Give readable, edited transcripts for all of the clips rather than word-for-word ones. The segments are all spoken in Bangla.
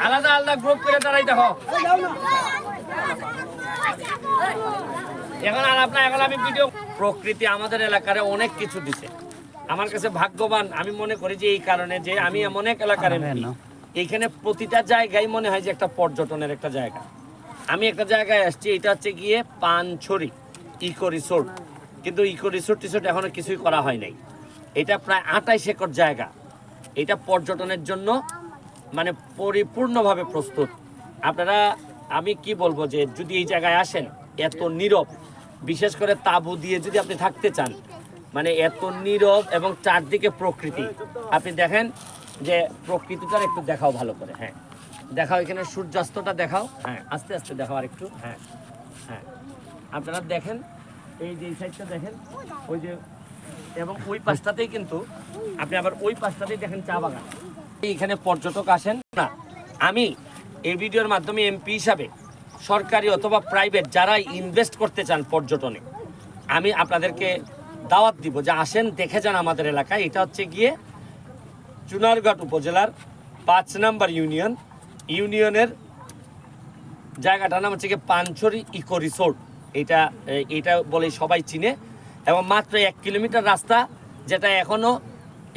আলাদা আলাদা গ্রুপ করে দাঁড়াই দেখো। এখন আমি ভিডিও প্রকৃতি আমাদের এলাকার অনেক কিছু দিছে। আমার কাছে ভাগ্যবান আমি মনে করি যে এই কারণে যে আমি এমন এক এলাকার এমপি, এইখানে প্রতিটা জায়গায় মনে হয় যে একটা পর্যটনের একটা জায়গা। আমি একটা জায়গায় আসছি, এটা হচ্ছে গিয়ে পানছড়ি ইকো রিসোর্ট, কিন্তু ইকো রিসোর্ট এখনো কিছুই করা হয় নাই। এটা প্রায় 28 একর জায়গা, এটা পর্যটনের জন্য মানে পরিপূর্ণভাবে প্রস্তুত। আপনারা আমি কি বলবো যে যদি এই জায়গায় আসেন, এত নীরব, বিশেষ করে তাঁবু দিয়ে যদি আপনি থাকতে চান, মানে এত নীরব এবং চারদিকে প্রকৃতি। আপনি দেখেন যে প্রকৃতিটার একটু দেখাও ভালো করে, হ্যাঁ দেখাও, এখানে সূর্যাস্তটা দেখাও, হ্যাঁ আস্তে আস্তে দেখাও আর একটু, হ্যাঁ হ্যাঁ আপনারা দেখেন এই যে এই সাইডটা দেখেন, ওই যে এবং ওই পাশটাতেই কিন্তু আপনি আবার ওই পাশটাতেই দেখেন চা বাগান। এখানে পর্যটক আসেন না। আমি এই ভিডিওর মাধ্যমে এমপি হিসাবে সরকারি অথবা প্রাইভেট যারা ইনভেস্ট করতে চান পর্যটনে, আমি আপনাদেরকে দাওয়াত দিব যে আসেন দেখে যান আমাদের এলাকায়। এটা হচ্ছে গিয়ে চুনারঘাট উপজেলার 5 নম্বর ইউনিয়নের জায়গাটার নাম হচ্ছে গিয়ে পানছড়ি ইকো রিসোর্ট। এটা বলে সবাই চিনে এবং মাত্র 1 কিলোমিটার রাস্তা, যেটা এখনো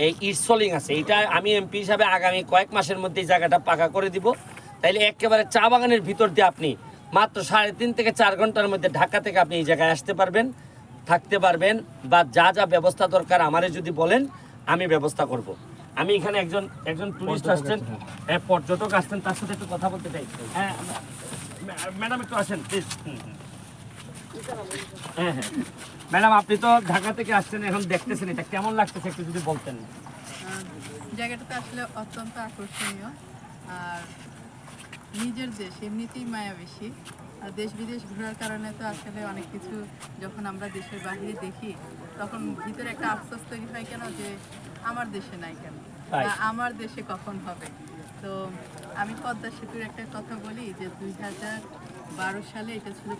এই ইটসলিং আছে। এটা আমি এমপি হিসাবে আগামী কয়েক মাসের মধ্যে এই জায়গাটা পাকা করে দিব। তাইলে একেবারে চা বাগানের ভিতর দিয়ে আপনি মাত্র 3.5 থেকে 4 ঘন্টার মধ্যে ঢাকা থেকে আপনি এই জায়গায় আসতে পারবেন, থাকতে পারবেন, বা যা যা ব্যবস্থা দরকার আমারে যদি বলেন আমি ব্যবস্থা করব। আমি এখানে একজন টুরিস্ট আসছেন, পর্যটক আসছেন, তার সাথে একটু কথা বলতে চাই। হ্যাঁ ম্যাডাম একটু আসেন প্লিজ। হ্যাঁ হ্যাঁ ম্যাডাম, আপনি তো ঢাকা থেকে আসছেন, এখন দেখতেছেন, এটা কেমন লাগতেছে একটু যদি বলতেন। জায়গাটাতে আসলে অত্যন্ত আকর্ষণীয়, আর নিজের দেশ এমনিতেই মায়া বেশি। আর দেশ বিদেশ ঘোরার কারণে তো আসলে অনেক কিছু যখন আমরা দেশের বাইরে দেখি, তখন ভিতরে একটা আফসোস তৈরি হয় কেন যে আমার দেশে নাই কেন, বা আমার দেশে কখন হবে। তো আমি পদ্মা সেতুর একটা কথা বলি যে 2012 সালে এটা ছিল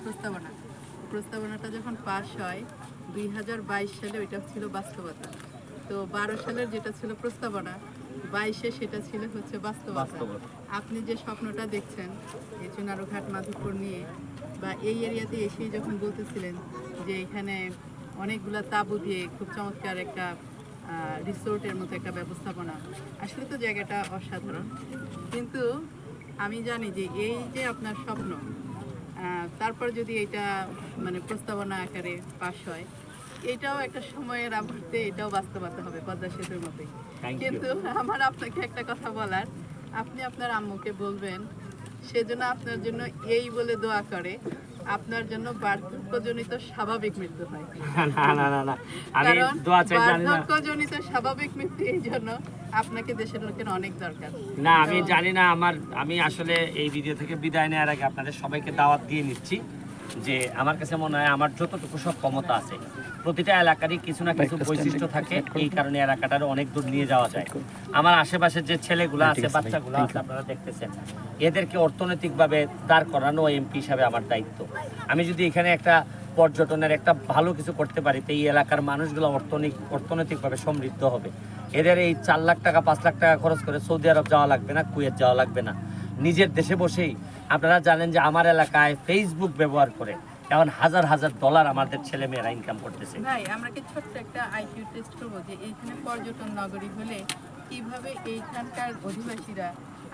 প্রস্তাবনাটা যখন পাস হয় 2022 সালে ওইটা ছিল বাস্তবতা। তো 12 সালের যেটা ছিল প্রস্তাবনা, 22-এ সেটা ছিল হচ্ছে বাস্তবতা। আপনি যে স্বপ্নটা দেখছেন এই চুনারঘাট মাধবপুর নিয়ে, বা এই এরিয়াতে এসেই যখন বলতেছিলেন যে এখানে অনেকগুলা তাঁবু দিয়ে খুব চমৎকার একটা রিসোর্টের মতো একটা ব্যবস্থাপনা, আসলে তো জায়গাটা অসাধারণ। কিন্তু আমি জানি যে এই যে আপনার স্বপ্ন, তারপর যদি এটা মানে প্রস্তাবনা আকারে পাশ হয়, এটাও একটা সময়ের আবর্তে এটাও বাস্তবতা হবে পদ্মা সেতুর মতোই। কিন্তু আমার আপনাকে একটা কথা বলার, আপনি আপনার আম্মুকে বলবেন সেজন্য আপনার জন্য এই বলে দোয়া করে আপনার জন্য বার্ধক্যজনিত স্বাভাবিক মৃত্যু হয়। কারণ বার্ধক্যজনিত স্বাভাবিক মৃত্যু এই জন্য আপনাকে দেশের লোকের অনেক দরকার। না আমি জানি না, আমি আসলে এই ভিডিও থেকে বিদায় নেওয়ার আগে আপনাদের সবাইকে দাওয়াত দিয়ে নিচ্ছি যে আমার কাছে মনে হয় আমার যতটুকু সব ক্ষমতা আছে, প্রতিটা এলাকারই কিছু না কিছু বৈশিষ্ট্য থাকে, এই কারণে এলাকাটার অনেক দূর নিয়ে যাওয়া যায়। আমার আশেপাশের যে ছেলেগুলো আছে, বাচ্চাগুলো আছে, আপনারা দেখতেছেন, এদেরকে অর্থনৈতিকভাবে দাঁড় করানো এমপি হিসাবে আমার দায়িত্ব। আমি যদি এখানে একটা পর্যটনের একটা ভালো কিছু করতে পারি, তো এই এলাকার মানুষগুলো অর্থনৈতিকভাবে সমৃদ্ধ হবে। এদের এই 4 লাখ টাকা 5 লাখ টাকা খরচ করে সৌদি আরব যাওয়া লাগবে না, কুয়েত যাওয়া লাগবে না। নিজের দেশে বসেই আপনারা জানেন যে আমার এলাকায় ফেসবুক ব্যবহার করে এখন হাজার হাজার ডলার আমাদের ছেলে মেয়েরা ইনকাম করতেছে। ভাই আমরা কি ছোট্ট একটা আইকিউ টেস্ট করবো যে এইখানে পর্যটন নগরী হলে কিভাবে এইখানকার অধিবাসীরা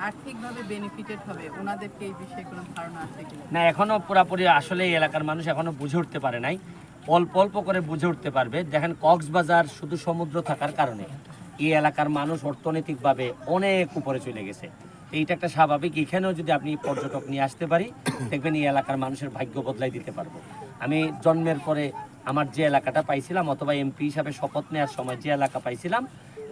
আর্থিকভাবে বেনিফিটেড হবে, ওনাদেরকে এই বিষয়ে কোনো ধারণা আছে কিনা? না, এখনো পুরোপুরি আসলে এই এলাকার মানুষ এখনো বুঝে উঠতে পারে নাই, অল্প অল্প করে বুঝে উঠতে পারবে। দেখেন কক্সবাজার শুধু সমুদ্র থাকার কারণে এই এলাকার মানুষ অর্থনৈতিকভাবে অনেক উপরে চলে গেছে। এইটা একটা স্বাভাবিক। এখানেও যদি আপনি পর্যটক নিয়ে আসতে পারি, দেখবেন এই এলাকার মানুষের ভাগ্য বদলাই দিতে পারবো। আমি জন্মের পরে আমার যে এলাকাটা পাইছিলাম, অথবা এমপি হিসাবে শপথ নেওয়ার সময় যে এলাকা পাইছিলাম,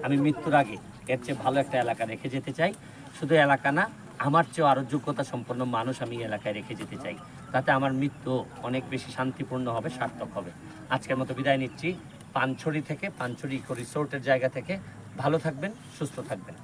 আমি মৃত্যুর আগে এর চেয়ে ভালো একটা এলাকা রেখে যেতে চাই। শুধু এলাকা না, আমার চেয়েও আরও যোগ্যতা সম্পন্ন মানুষ আমি এলাকায় রেখে যেতে চাই, তাতে আমার মৃত্যু অনেক বেশি শান্তিপূর্ণ হবে, সার্থক হবে। আজকের মতো বিদায় নিচ্ছি পানছড়ি থেকে, পানছড়ি ইকো রিসোর্টের জায়গা থেকে। ভালো থাকবেন, সুস্থ থাকবেন।